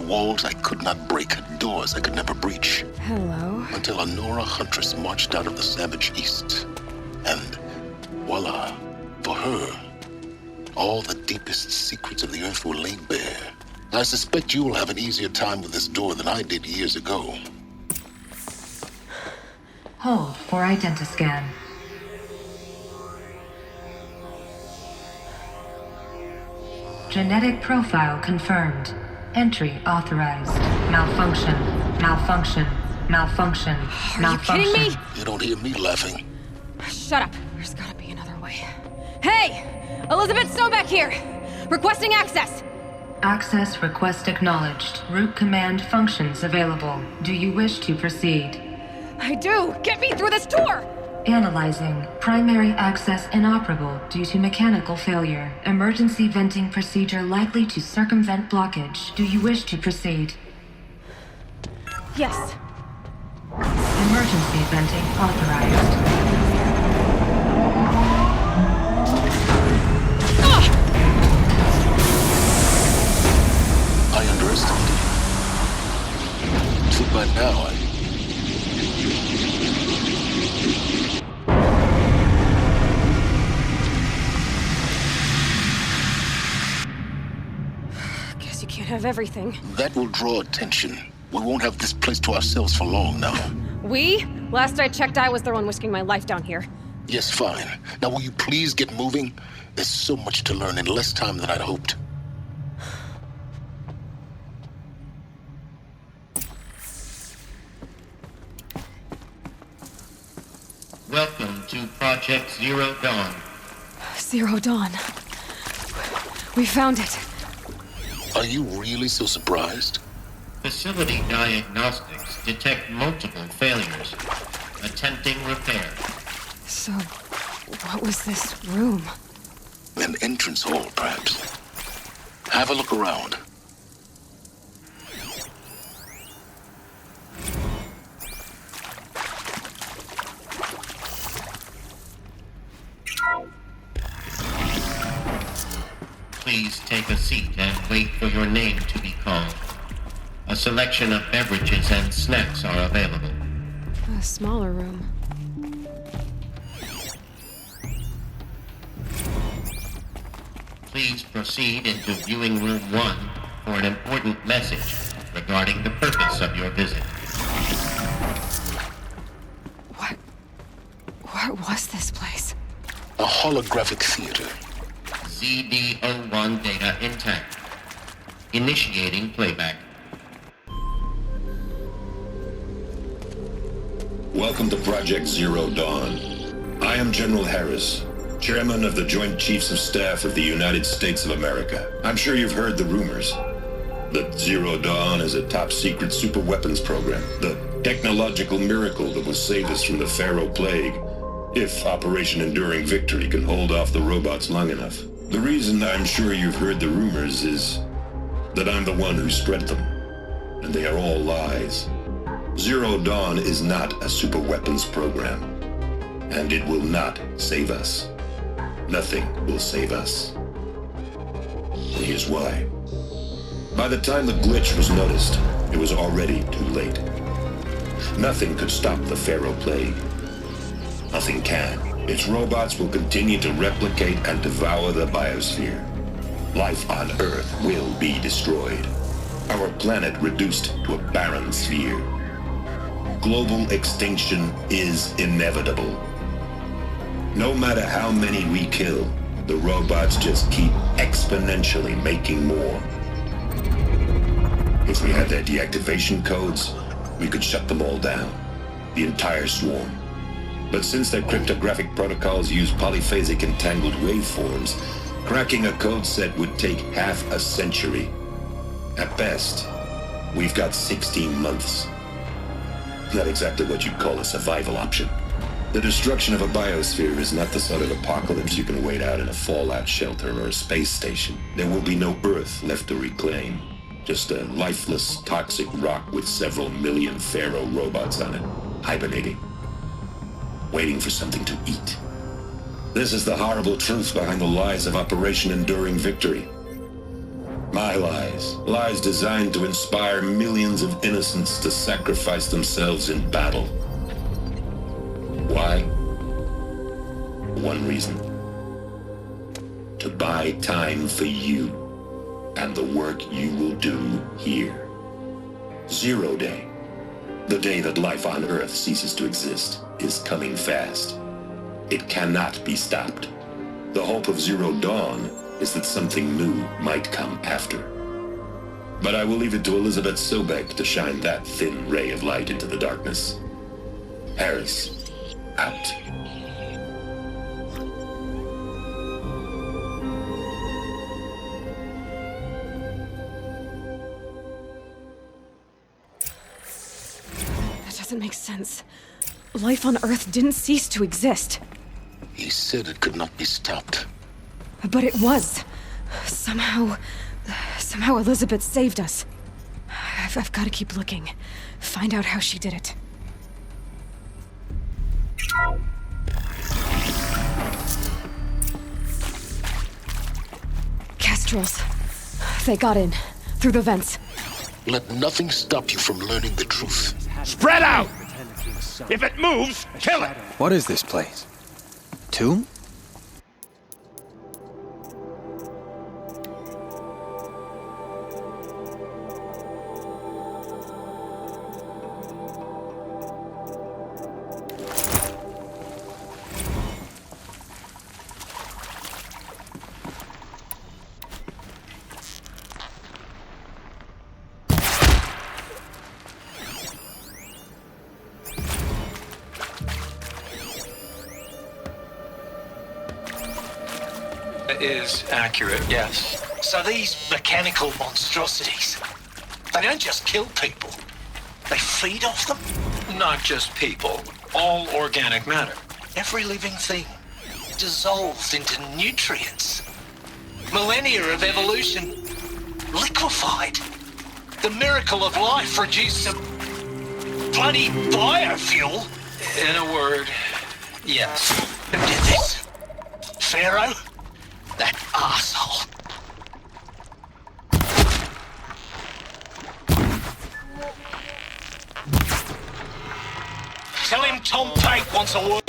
walls I could not break, doors I could never breach. Hello. Until a Nora huntress marched out of the savage east. And voila, for her, all the deepest secrets of the earth were laid bare. I suspect you will have an easier time with this door than I did years ago. Hold for identiscan. Genetic profile confirmed. Entry authorized. Malfunction. Malfunction. Malfunction. Are Malfunction. you kidding me? You don't hear me laughing. Shut up. There's gotta be another way. Hey! Elizabeth Sobeck here! Requesting access! Access request acknowledged. Root command functions available. Do you wish to proceed? I do! Get me through this door! Analyzing. Primary access inoperable due to mechanical failure. Emergency venting procedure likely to circumvent blockage. Do you wish to proceed? Yes. Emergency venting authorized. I underestimated you. So by now, Guess you can't have everything. that will draw attention. We won't have this place to ourselves for long now. We? Last I checked, I was the one risking my life down here. Yes, fine. Now will you please get moving? There's so much to learn in less time than I'd hoped. Welcome to Project Zero Dawn. Zero Dawn. We found it. Are you really so surprised? Facility diagnostics detect multiple failures. Attempting repair. So, what was this room? An entrance hall, perhaps. Have a look around. Please take a seat and wait for your name to be called. A selection of beverages and snacks are available. A smaller room. Please proceed into viewing room 1 for an important message regarding the purpose of your visit. What was this place? A holographic theater. ZD-01 data intact. Initiating playback. Welcome to Project Zero Dawn. I am General Harris, Chairman of the Joint Chiefs of Staff of the United States of America. I'm sure you've heard the rumors that Zero Dawn is a top-secret superweapons program, the technological miracle that will save us from the Pharaoh Plague, if Operation Enduring Victory can hold off the robots long enough. The reason I'm sure you've heard the rumors is that I'm the one who spread them, and they are all lies. Zero Dawn is not a superweapons program, and it will not save us. Nothing will save us. And here's why. By the time the glitch was noticed, it was already too late. Nothing could stop the Pharaoh Plague. Nothing can. Its robots will continue to replicate and devour the biosphere. Life on Earth will be destroyed. Our planet reduced to a barren sphere. Global extinction is inevitable. No matter how many we kill, the robots just keep exponentially making more. If we had their deactivation codes, we could shut them all down. The entire swarm. But since their cryptographic protocols use polyphasic entangled waveforms, cracking a code set would take half a century. At best, we've got 16 months. Not exactly what you'd call a survival option. The destruction of a biosphere is not the sort of apocalypse you can wait out in a fallout shelter or a space station. There will be no Earth left to reclaim. Just a lifeless, toxic rock with several million Pharaoh robots on it, hibernating, waiting for something to eat. This is the horrible truth behind the lies of Operation Enduring Victory. My lies. Lies designed to inspire millions of innocents to sacrifice themselves in battle. Why? One reason. To buy time for you and the work you will do here. 0 Day, the day that life on Earth ceases to exist, is coming fast. It cannot be stopped. The hope of Zero Dawn is that something new might come after. But I will leave it to Elizabeth Sobek to shine that thin ray of light into the darkness. Harris, out. That doesn't make sense. Life on Earth didn't cease to exist. He said it could not be stopped. But it was. Somehow Elizabeth saved us. I've got to keep looking. Find out how she did it. Kestrels. They got in. Through the vents. Let nothing stop you from learning the truth. Spread out! If it moves, kill it! What is this place? Tomb? Is accurate, yes. So these mechanical monstrosities, they don't just kill people, they feed off them? Not just people, all organic matter. Every living thing dissolved into nutrients. Millennia of evolution liquefied. The miracle of life reduced to bloody biofuel. In a word, yes. Who did this? Pharaoh? That asshole. Tell him Tom Pate wants a word.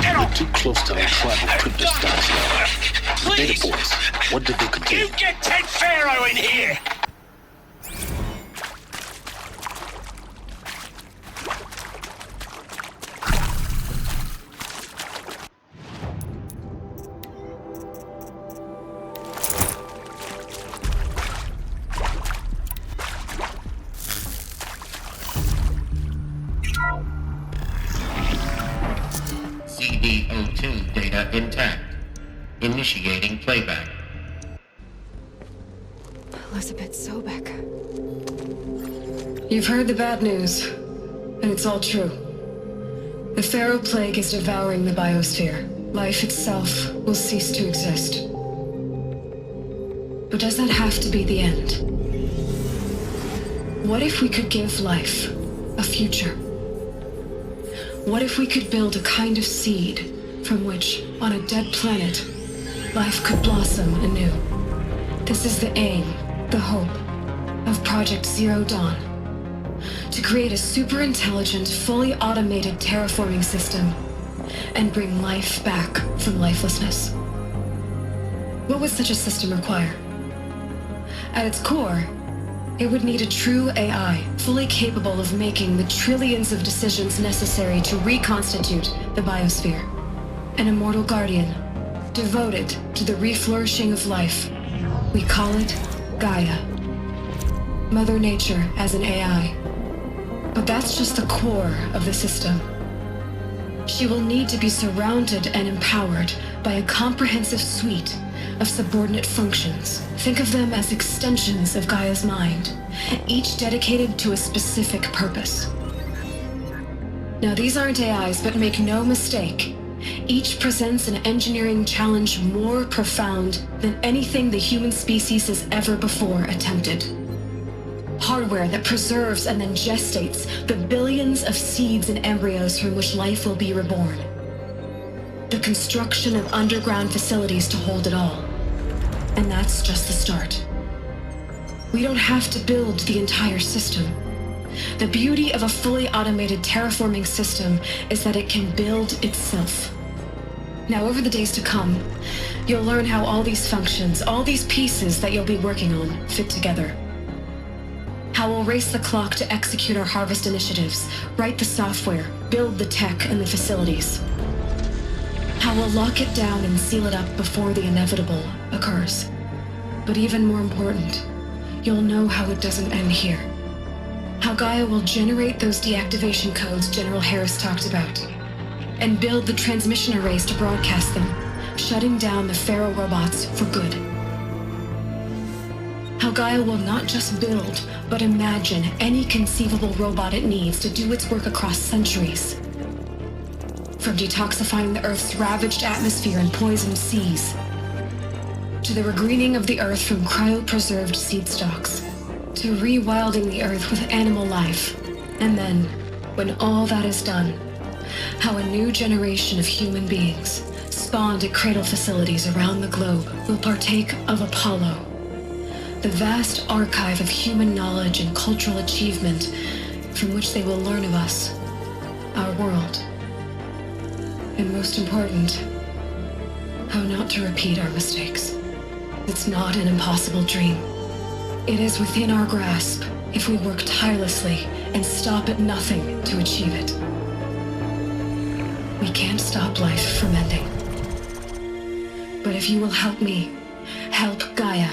You're too close to that tribal cryptostars now. The data boys, what did they contain? You get Ted Pharaoh in here! CD02 data intact. Initiating playback. Elizabeth Sobek. You've heard the bad news, and it's all true. The Pharaoh Plague is devouring the biosphere. Life itself will cease to exist. But does that have to be the end? What if we could give life a future? What if we could build a kind of seed from which, on a dead planet, life could blossom anew? This is the aim, the hope, of Project Zero Dawn. To create a super-intelligent, fully automated terraforming system and bring life back from lifelessness. What would such a system require? At its core, it would need a true AI, fully capable of making the trillions of decisions necessary to reconstitute the biosphere. An immortal guardian, devoted to the reflourishing of life. We call it Gaia. Mother Nature as an AI. But that's just the core of the system. She will need to be surrounded and empowered by a comprehensive suite of subordinate functions. Think of them as extensions of Gaia's mind, each dedicated to a specific purpose. Now, these aren't AIs, but make no mistake, each presents an engineering challenge more profound than anything the human species has ever before attempted. Hardware that preserves and then gestates the billions of seeds and embryos from which life will be reborn. The construction of underground facilities to hold it all. And that's just the start. We don't have to build the entire system. The beauty of a fully automated terraforming system is that it can build itself. Now, over the days to come, you'll learn how all these functions, all these pieces that you'll be working on, fit together. How we'll race the clock to execute our harvest initiatives, write the software, build the tech and the facilities. How we'll lock it down and seal it up before the inevitable occurs. But even more important, you'll know how it doesn't end here. How Gaia will generate those deactivation codes General Harris talked about, and build the transmission arrays to broadcast them, shutting down the Pharaoh robots for good. How Gaia will not just build, but imagine any conceivable robot it needs to do its work across centuries. From detoxifying the Earth's ravaged atmosphere and poisoned seas, to the regreening of the Earth from cryopreserved seed stalks, to rewilding the Earth with animal life. And then, when all that is done, how a new generation of human beings, spawned at cradle facilities around the globe, will partake of Apollo, the vast archive of human knowledge and cultural achievement from which they will learn of us, our world. And most important, how not to repeat our mistakes. It's not an impossible dream. It is within our grasp if we work tirelessly and stop at nothing to achieve it. We can't stop life from ending. But if you will help me, help Gaia,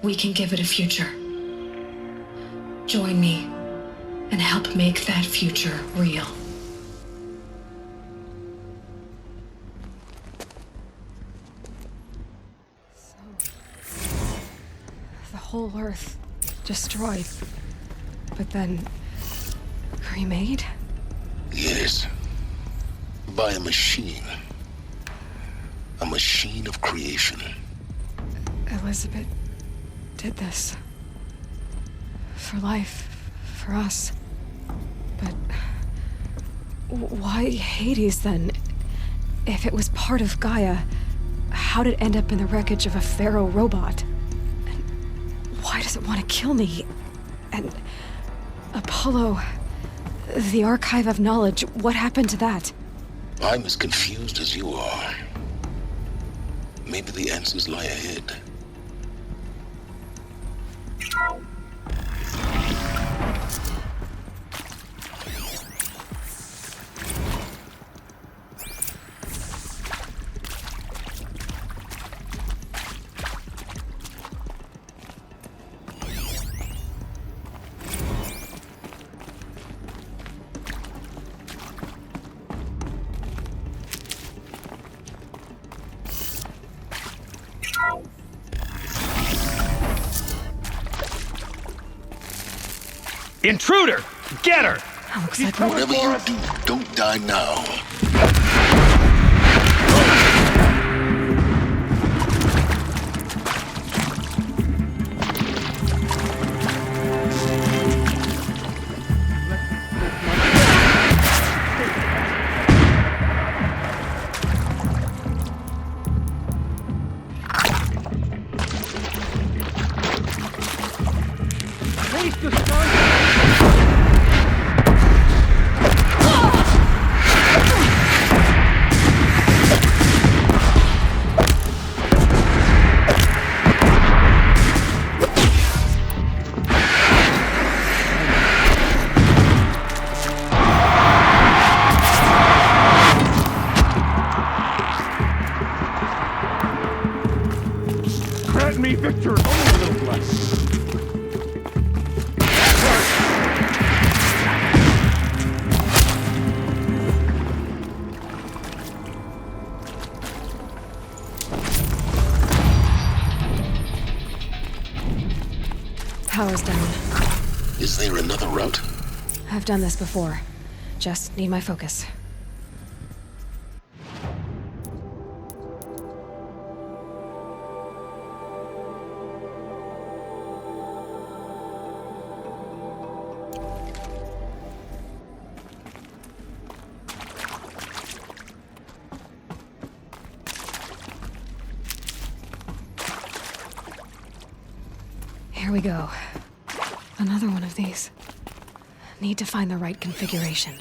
we can give it a future. Join me and help make that future real. The whole Earth destroyed, but then remade? Yes. By a machine. A machine of creation. Elizabeth did this. For life. For us. But why Hades then? If it was part of Gaia, how did it end up in the wreckage of a Pharaoh robot? And why does it want to kill me? And Apollo, the archive of knowledge, what happened to that? I'm as confused as you are. Maybe the answers lie ahead. Intruder! Get her! Looks like Whatever you do, don't die now. Grant me victory! Only a little less. Power's down. Is there another route? I've done this before. Just need my focus. Here we go. Another one of these. Need to find the right configuration.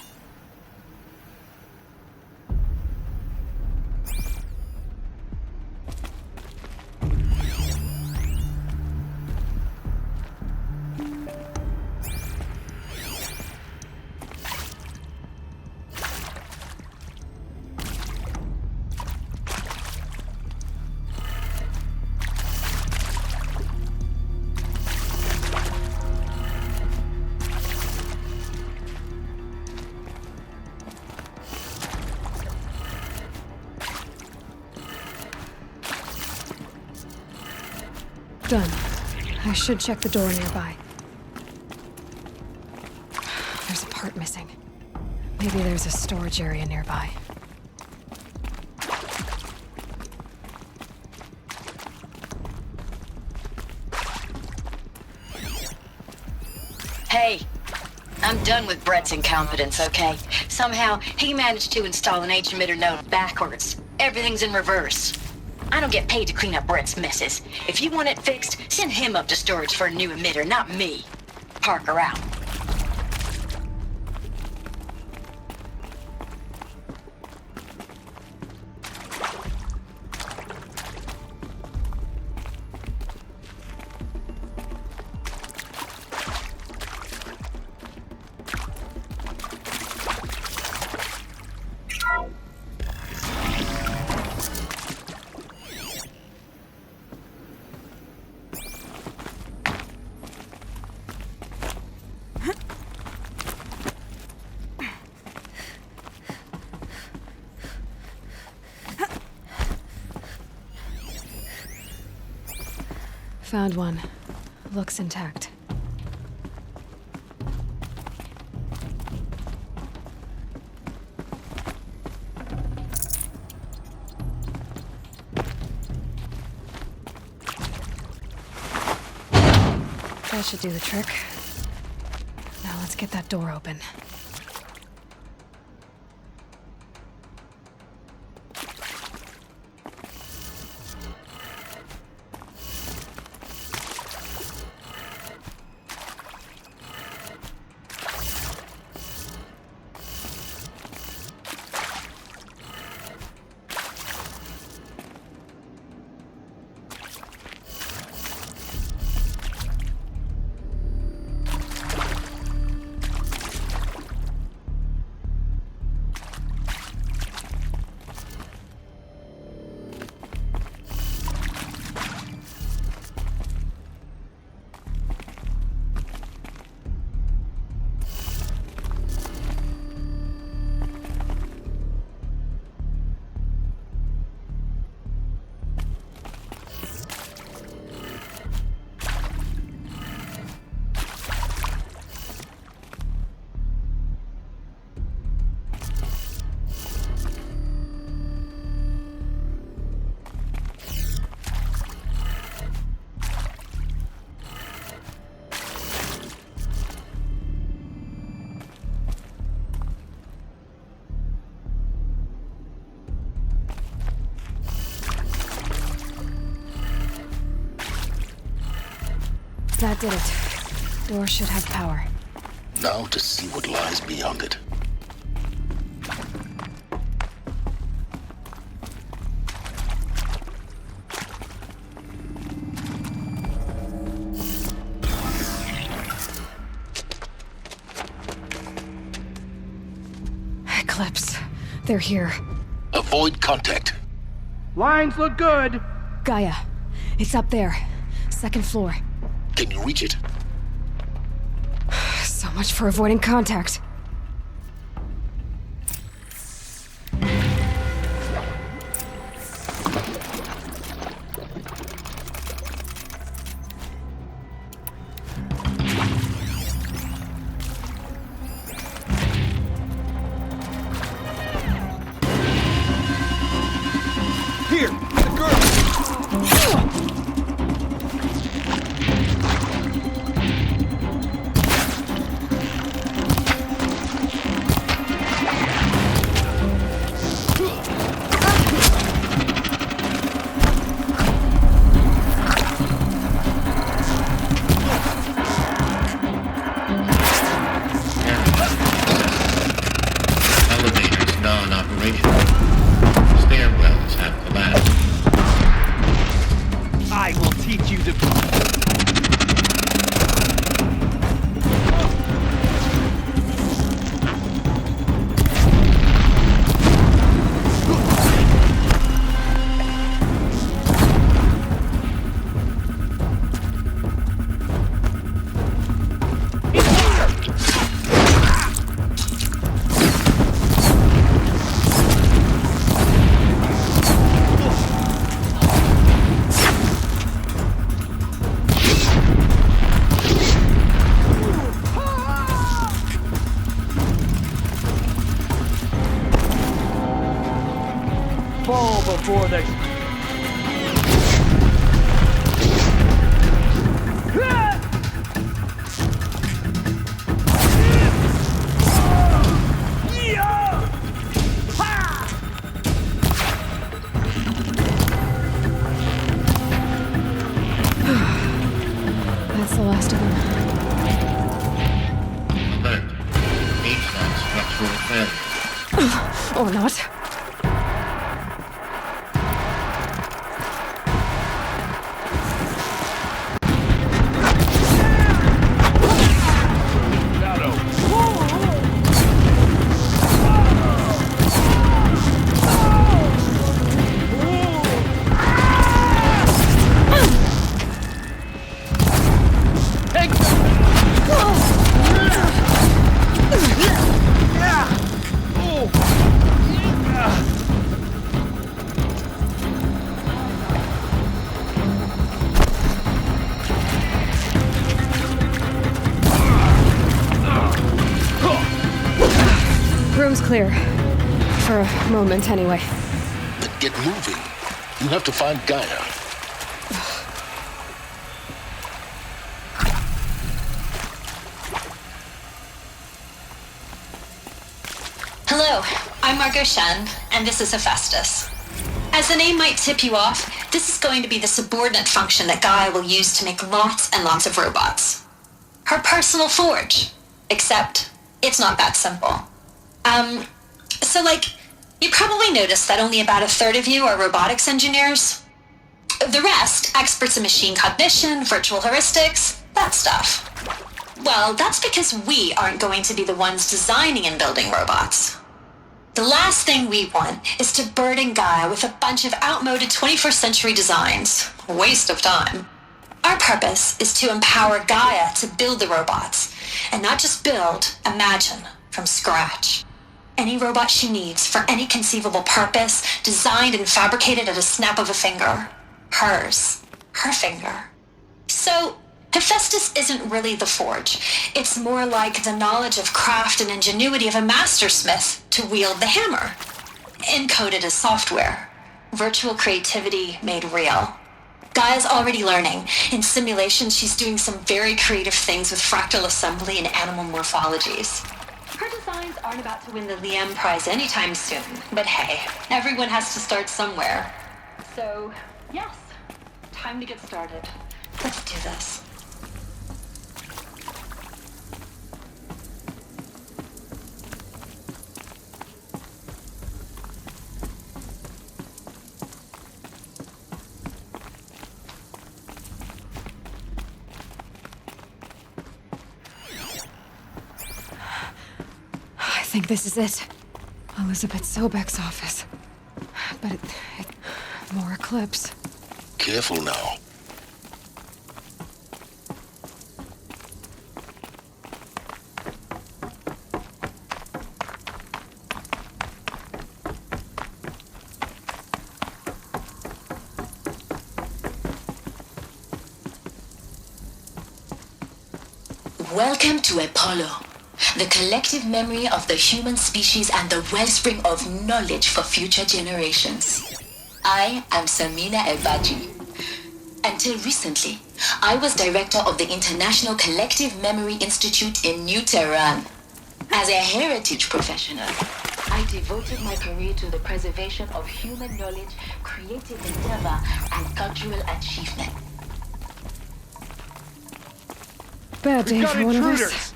Done. I should check the door nearby. There's a part missing. Maybe there's a storage area nearby. Hey, I'm done with Brett's incompetence, okay? Somehow, he managed to install an H-emitter node backwards. Everything's in reverse. I don't get paid to clean up Brett's messes. If you want it fixed, send him up to storage for a new emitter, not me. Parker out. Found one. Looks intact. That should do the trick. Now let's get that door open. That did it. Door should have power. Now to see what lies beyond it. Eclipse. They're here. Avoid contact. Lines look good. Gaia. It's up there. Second floor. Can you reach it? So much for avoiding contact. Here, the girl. before they... That's the last of them. Alert. HVAC structural failure. Or not. Room's clear. For a moment, anyway. Then get moving. You have to find Gaia. Hello, I'm Margot Shen, and this is Hephaestus. As the name might tip you off, this is going to be the subordinate function that Gaia will use to make lots and lots of robots. Her personal forge. Except, it's not that simple. You probably noticed that only about a third of you are robotics engineers. The rest, experts in machine cognition, virtual heuristics, that stuff. Well, that's because we aren't going to be the ones designing and building robots. The last thing we want is to burden Gaia with a bunch of outmoded 21st century designs. A waste of time. Our purpose is to empower Gaia to build the robots, and not just build, imagine, from scratch. Any robot she needs for any conceivable purpose, designed and fabricated at a snap of a finger. Hers. Her finger. So, Hephaestus isn't really the forge. It's more like the knowledge of craft and ingenuity of a mastersmith to wield the hammer. Encoded as software. Virtual creativity made real. Gaia's already learning. In simulation, she's doing some very creative things with fractal assembly and animal morphologies. Her designs aren't about to win the Liam Prize anytime soon, but hey, everyone has to start somewhere. So, yes, time to get started. Let's do this. I think this is it. Elizabeth Sobek's office. But more Eclipse. Careful now. Welcome to Apollo, the collective memory of the human species and the wellspring of knowledge for future generations. I am Samina Elbaji. Until recently, I was director of the International Collective Memory Institute in New Tehran. As a heritage professional, I devoted my career to the preservation of human knowledge, creative endeavor, and cultural achievement. Bad day for one of us.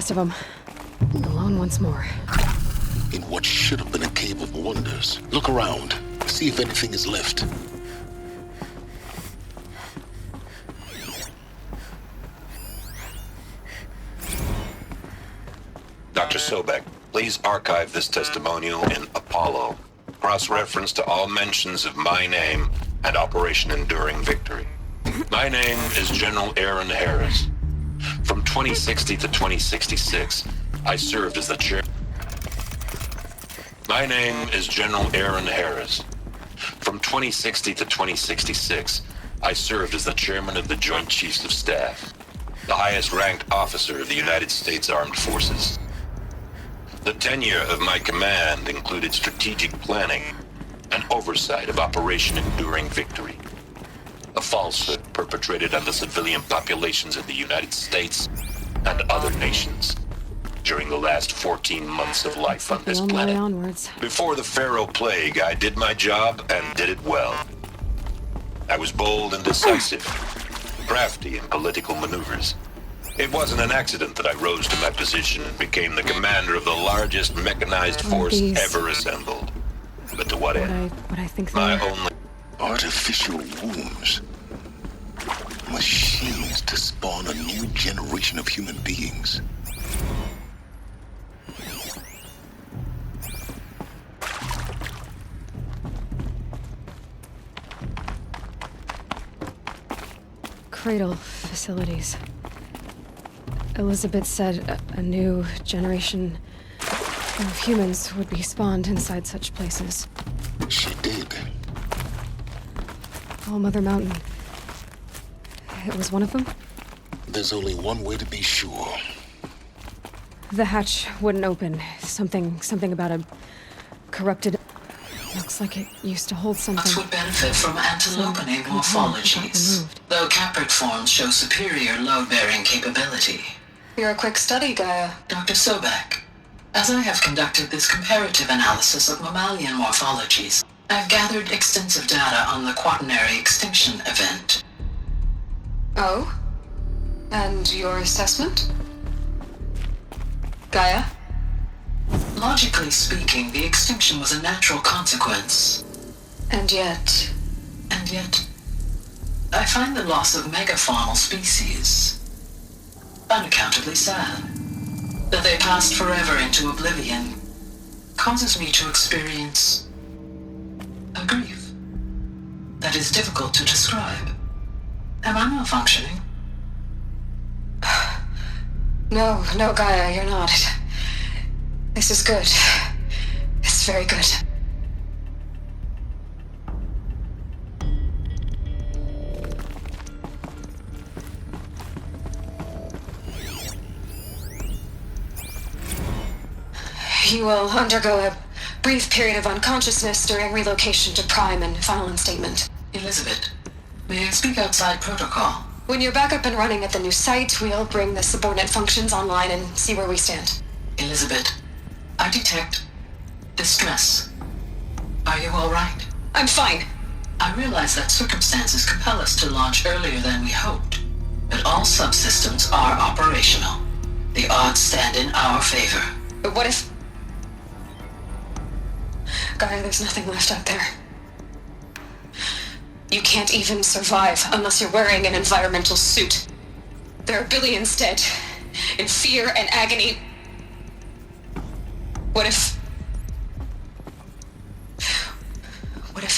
last of them. Alone once more. In what should have been a cave of wonders. Look around. See if anything is left. Dr. Sobek, please archive this testimonial in Apollo. Cross-reference to all mentions of my name and Operation Enduring Victory. My name is General Aaron Harris. From 2060 to 2066, I served as the chair. My name is General Aaron Harris. From 2060 to 2066, I served as the chairman of the Joint Chiefs of Staff, the highest-ranked officer of the United States Armed Forces. The tenure of my command included strategic planning and oversight of Operation Enduring Victory, a falsehood perpetrated on the civilian populations of the United States and other nations during the last 14 months of life on this planet. Onwards. Before the Pharaoh Plague, I did my job and did it well. I was bold and decisive, crafty in political maneuvers. It wasn't an accident that I rose to my position and became the commander of the largest mechanized force ever assembled. But to what end? What I think my only artificial wombs. Machines to spawn a new generation of human beings. Cradle facilities. Elizabeth said a new generation of humans would be spawned inside such places. She did. All Mother Mountain. It was one of them? There's only one way to be sure. The hatch wouldn't open. Something about a corrupted... Looks like it used to hold something. Us would benefit from antilopinate morphologies, though Caprid forms show superior load-bearing capability. You're a quick study, Gaia. Dr. Sobek, as I have conducted this comparative analysis of mammalian morphologies, I've gathered extensive data on the quaternary extinction event. Oh? And your assessment? Gaia? Logically speaking, the extinction was a natural consequence. And yet, I find the loss of megafaunal species unaccountably sad. That they passed forever into oblivion causes me to experience a grief that is difficult to describe. Am I malfunctioning? No, Gaia, you're not. This is good. It's very good. You will undergo a brief period of unconsciousness during relocation to Prime and final instatement. Elizabeth, may I speak outside protocol? When you're back up and running at the new site, we'll bring the subordinate functions online and see where we stand. Elizabeth, I detect distress. Are you all right? I'm fine. I realize that circumstances compel us to launch earlier than we hoped, but all subsystems are operational. The odds stand in our favor. But what if... Gaia, there's nothing left out there. You can't even survive unless you're wearing an environmental suit. There are billions dead, in fear and agony. What if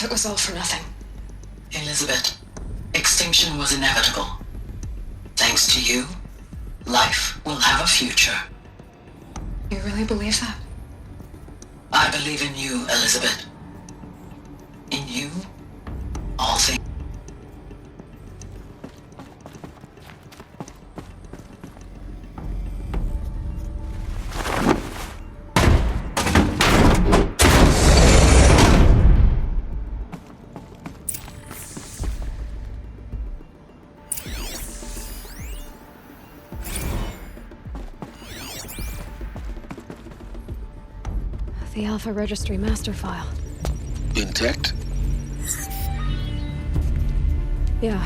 it was all for nothing? Elizabeth, extinction was inevitable. Thanks to you, life will have a future. You really believe that? I believe in you, Elizabeth. In you, all things. The Alpha Registry master file. Intact? Yeah.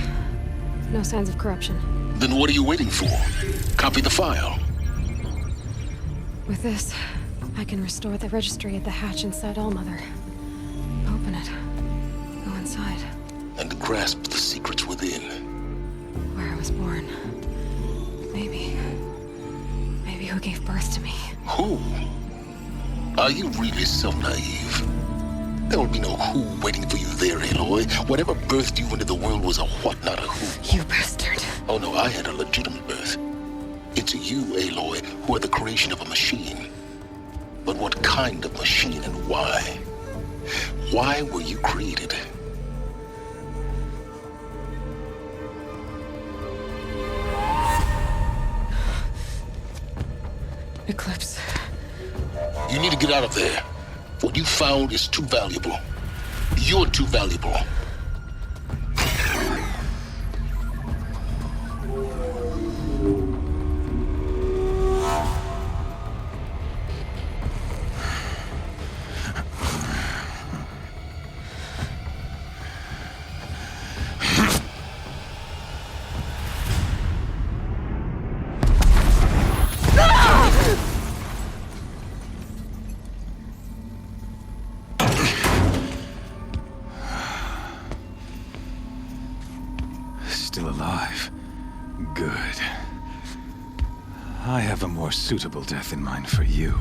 No signs of corruption. Then what are you waiting for? Copy the file. With this, I can restore the registry at the hatch inside Allmother. Open it. Go inside. And grasp the secrets within. Where I was born. Maybe who gave birth to me. Who? Are you really so naive? There will be no who waiting for you there, Aloy. Whatever birthed you into the world was a what, not a who. You bastard. Oh no, I had a legitimate birth. It's you, Aloy, who are the creation of a machine. But what kind of machine and why? Why were you created? Eclipse. You need to get out of there. What you found is too valuable. You're too valuable. Still alive. Good. I have a more suitable death in mind for you,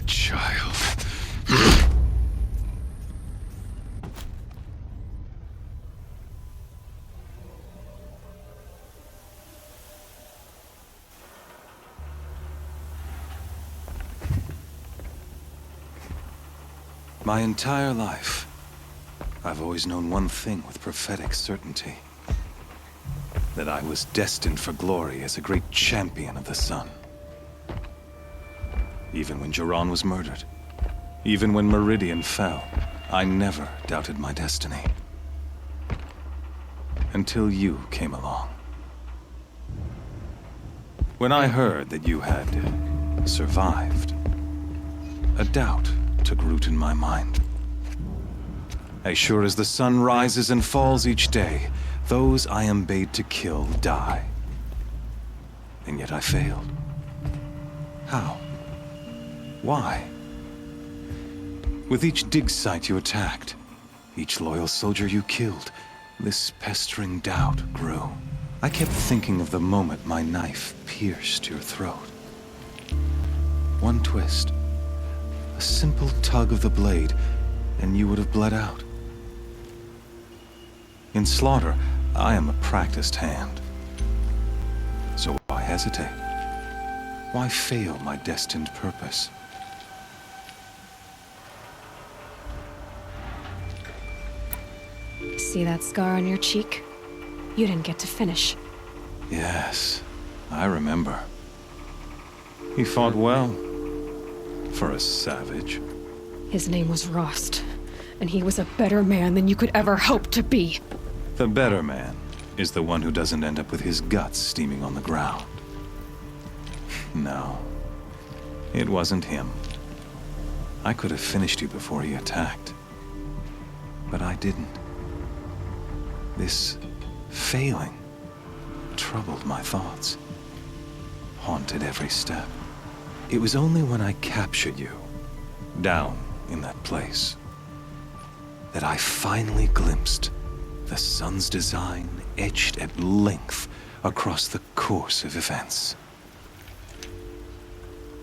child. My entire life, I've always known one thing with prophetic certainty. That I was destined for glory as a great champion of the sun. Even when Jiran was murdered, even when Meridian fell, I never doubted my destiny. Until you came along. When I heard that you had survived, a doubt took root in my mind. As sure as the sun rises and falls each day, those I am bade to kill die. And yet I failed. How? Why? With each dig site you attacked, each loyal soldier you killed, this pestering doubt grew. I kept thinking of the moment my knife pierced your throat. One twist, a simple tug of the blade, and you would have bled out. In slaughter, I am a practiced hand. So why hesitate? Why fail my destined purpose? See that scar on your cheek? You didn't get to finish. Yes, I remember. He fought well. For a savage. His name was Rost, and he was a better man than you could ever hope to be. The better man is the one who doesn't end up with his guts steaming on the ground. No, it wasn't him. I could have finished you before he attacked. But I didn't. This failing troubled my thoughts, haunted every step. It was only when I captured you, down in that place, that I finally glimpsed the sun's design etched at length across the course of events.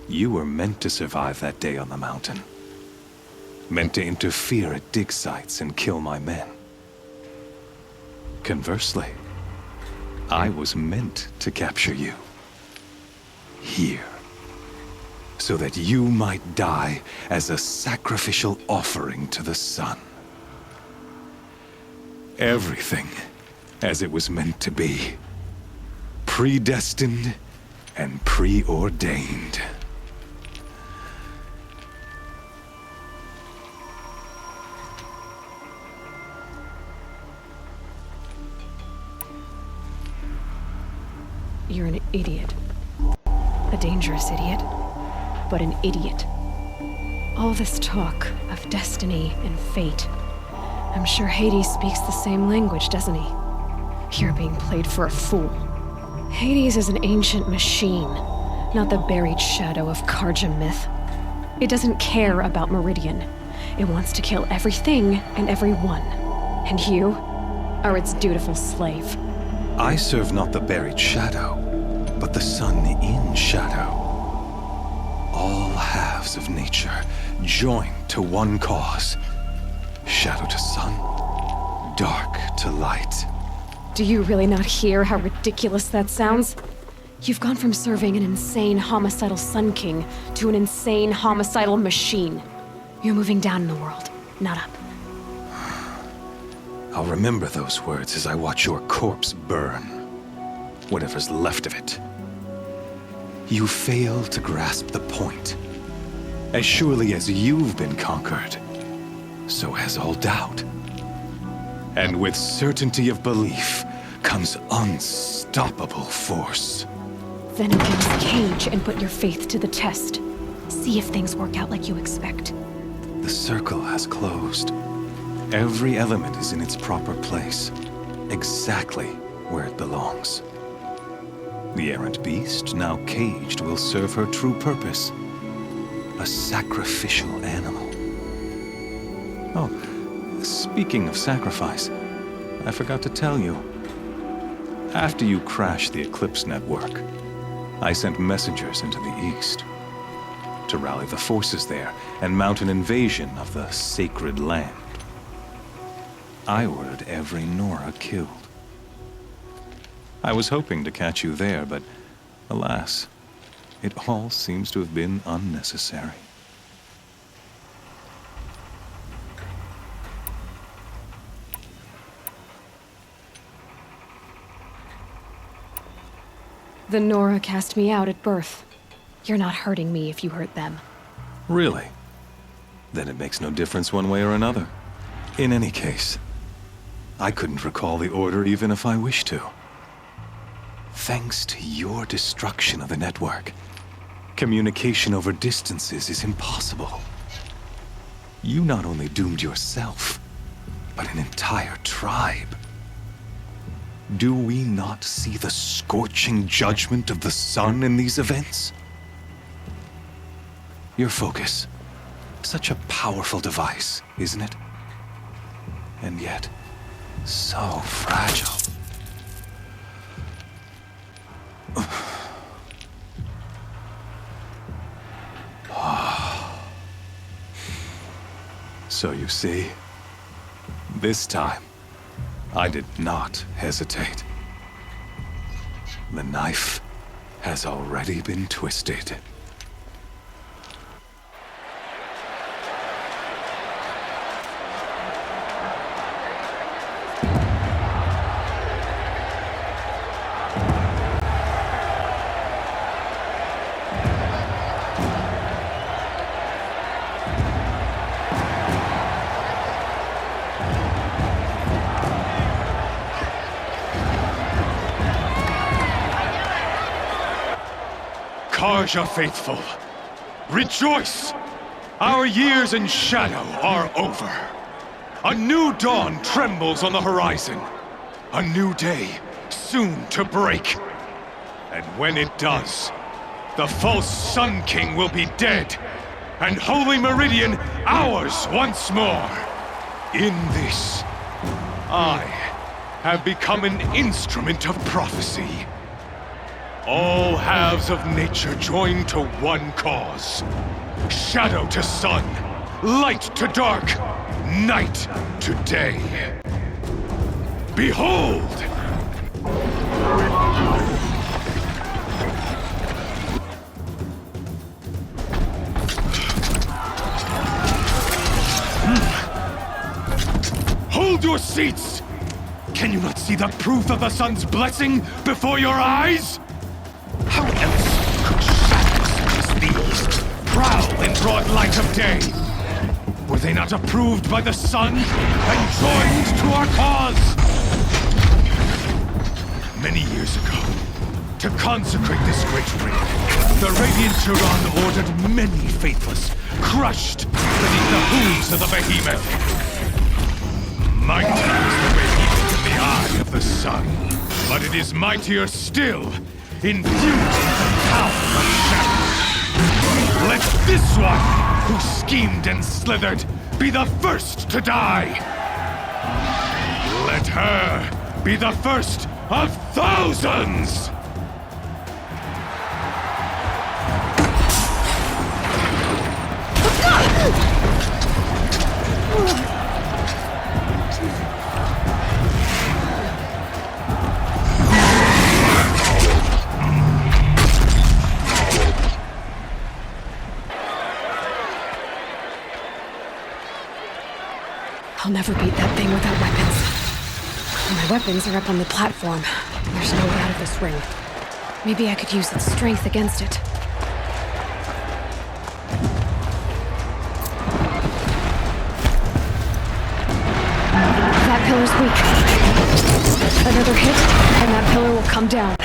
You were meant to survive that day on the mountain. Meant to interfere at dig sites and kill my men. Conversely, I was meant to capture you. Here. So that you might die as a sacrificial offering to the sun. Everything as it was meant to be. Predestined and preordained. You're an idiot. A dangerous idiot. But an idiot. All this talk of destiny and fate. I'm sure Hades speaks the same language, doesn't he? You're being played for a fool. Hades is an ancient machine, not the buried shadow of Karja myth. It doesn't care about Meridian. It wants to kill everything and everyone. And you are its dutiful slave. I serve not the buried shadow, but the sun in shadow. All halves of nature joined to one cause. Shadow to sun, dark to light. Do you really not hear how ridiculous that sounds? You've gone from serving an insane homicidal Sun King to an insane homicidal machine. You're moving down in the world, not up. I'll remember those words as I watch your corpse burn. Whatever's left of it. You fail to grasp the point. As surely as you've been conquered, so has all doubt. And with certainty of belief comes unstoppable force. Then against the cage and put your faith to the test. See if things work out like you expect. The circle has closed. Every element is in its proper place, exactly where it belongs. The errant beast, now caged, will serve her true purpose. A sacrificial animal. Oh, speaking of sacrifice, I forgot to tell you. After you crashed the Eclipse network, I sent messengers into the east to rally the forces there and mount an invasion of the sacred land. I ordered every Nora killed. I was hoping to catch you there, but alas, it all seems to have been unnecessary. The Nora cast me out at birth. You're not hurting me if you hurt them. Really? Then it makes no difference one way or another. In any case, I couldn't recall the order even if I wished to. Thanks to your destruction of the network, communication over distances is impossible. You not only doomed yourself, but an entire tribe. Do we not see the scorching judgment of the sun in these events? Your focus, such a powerful device, isn't it? And yet, so fragile. So you see, this time, I did not hesitate. The knife has already been twisted. Karja faithful, rejoice! Our years in shadow are over. A new dawn trembles on the horizon. A new day soon to break. And when it does, the false Sun King will be dead, and Holy Meridian ours once more. In this, I have become an instrument of prophecy. All halves of nature join to one cause. Shadow to sun, light to dark, night to day. Behold! Hold your seats! Can you not see the proof of the sun's blessing before your eyes? How else could shadows such as these prowl in broad light of day? Were they not approved by the sun and joined to our cause? Many years ago, to consecrate this great ring, the Radiant Turan ordered many faithless, crushed beneath the hooves of the behemoth. Mighty is the behemoth in the eye of the sun, but it is mightier still infused with the power of shadow. Let this one, who schemed and slithered, be the first to die. Let her be the first of thousands! I'll never beat that thing without weapons. My weapons are up on the platform. There's no way out of this ring. Maybe I could use its strength against it. That pillar's weak. Another hit, and that pillar will come down.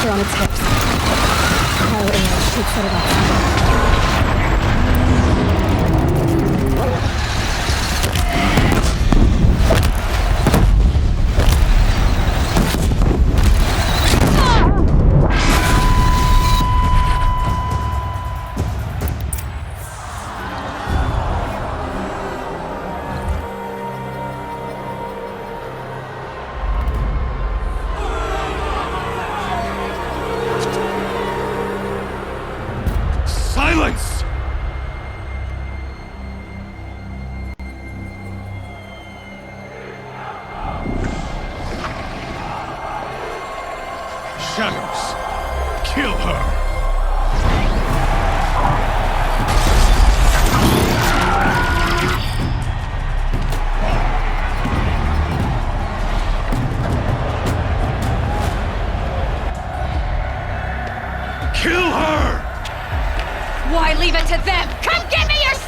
On its hips. Cryo AO should set it off. Shadows, kill her! Kill her! Why leave it to them? Come get me yourself!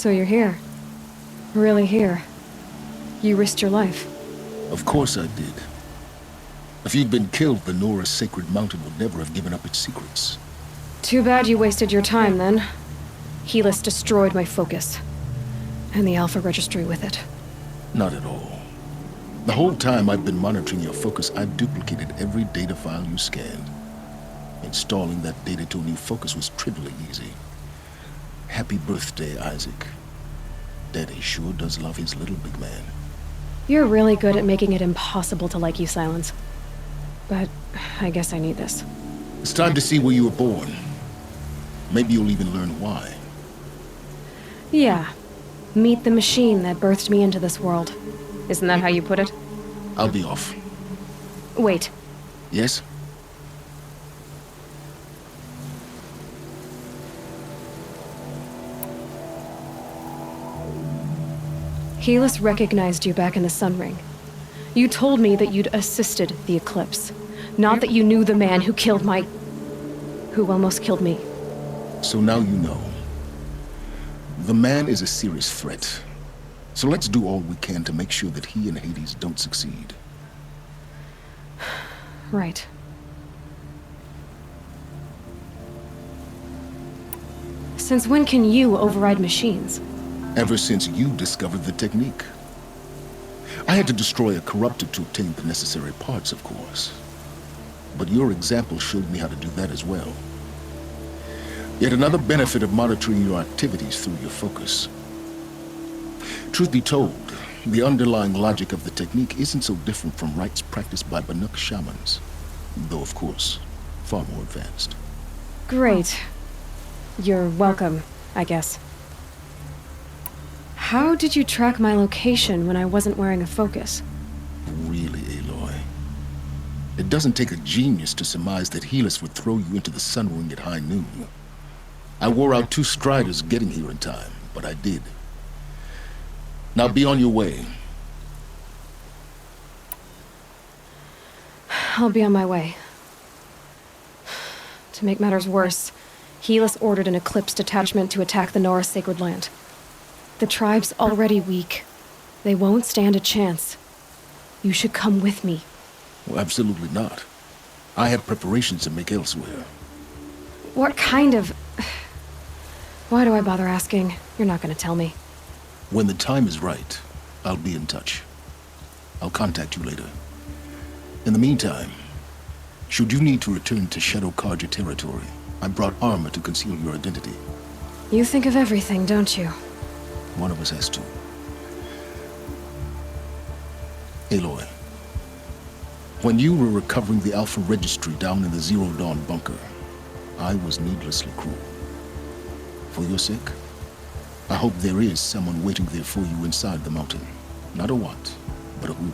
So you're here. Really here. You risked your life. Of course I did. If you'd been killed, the Nora's Sacred Mountain would never have given up its secrets. Too bad you wasted your time, then. Helis destroyed my focus. And the Alpha Registry with it. Not at all. The whole time I've been monitoring your focus, I've duplicated every data file you scanned. Installing that data to a new focus was trivially easy. Happy birthday, Isaac. Daddy sure does love his little big man. You're really good at making it impossible to like you, Silence. But I guess I need this. It's time to see where you were born. Maybe you'll even learn why. Yeah. Meet the machine that birthed me into this world. Isn't that how you put it? I'll be off. Wait. Yes? Helis recognized you back in the Sun Ring. You told me that you'd assisted the Eclipse. Not that you knew the man who killed who almost killed me. So now you know. The man is a serious threat. So let's do all we can to make sure that he and Hades don't succeed. Right. Since when can you override machines? Ever since you discovered the technique. I had to destroy a corruptor to obtain the necessary parts, of course. But your example showed me how to do that as well. Yet another benefit of monitoring your activities through your focus. Truth be told, the underlying logic of the technique isn't so different from rites practiced by Banuk shamans. Though, of course, far more advanced. Great. You're welcome, I guess. How did you track my location when I wasn't wearing a focus? Really, Aloy? It doesn't take a genius to surmise that Helis would throw you into the Sun Ring at high noon. I wore out 2 striders getting here in time, but I did. Now be on your way. I'll be on my way. To make matters worse, Helis ordered an Eclipse detachment to attack the Nora Sacred Land. The tribe's already weak. They won't stand a chance. You should come with me. Well, absolutely not. I have preparations to make elsewhere. What kind of... Why do I bother asking? You're not gonna tell me. When the time is right, I'll be in touch. I'll contact you later. In the meantime, should you need to return to Shadow Carja territory, I brought armor to conceal your identity. You think of everything, don't you? One of us has to. Aloy, when you were recovering the Alpha Registry down in the Zero Dawn bunker, I was needlessly cruel. For your sake, I hope there is someone waiting there for you inside the mountain. Not a what, but a who.